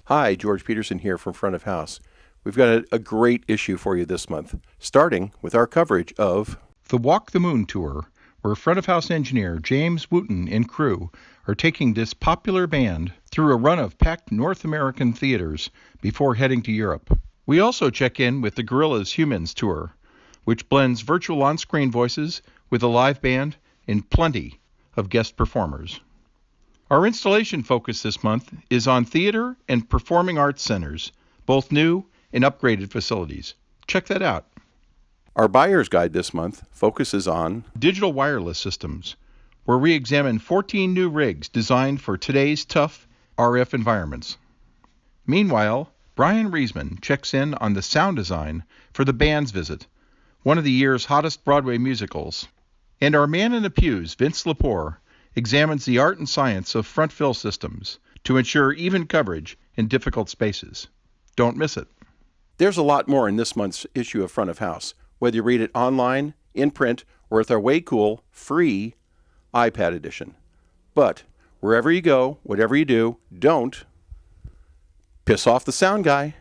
Hi, George Peterson here from Front of House. We've got a great issue for you this month, starting with our coverage of the Walk the Moon Tour, where front of house engineer James Wooten and crew are taking this popular band through a run of packed North American theaters before heading to Europe. We also check in with the Gorillaz Humans Tour, which blends virtual on-screen voices with a live band and plenty of guest performers. Our installation focus this month is on theater and performing arts centers, both new and upgraded facilities. Check that out. Our buyer's guide this month focuses on digital wireless systems, where we examine 14 new rigs designed for today's tough RF environments. Meanwhile, Brian Reisman checks in on the sound design for The Band's Visit, one of the year's hottest Broadway musicals. And our man in the pews, Vince Lepore, examines the art and science of front fill systems to ensure even coverage in difficult spaces. Don't miss it. There's a lot more in this month's issue of Front of House, whether you read it online, in print, or with our way cool, free iPad edition. But wherever you go, whatever you do, don't piss off the sound guy.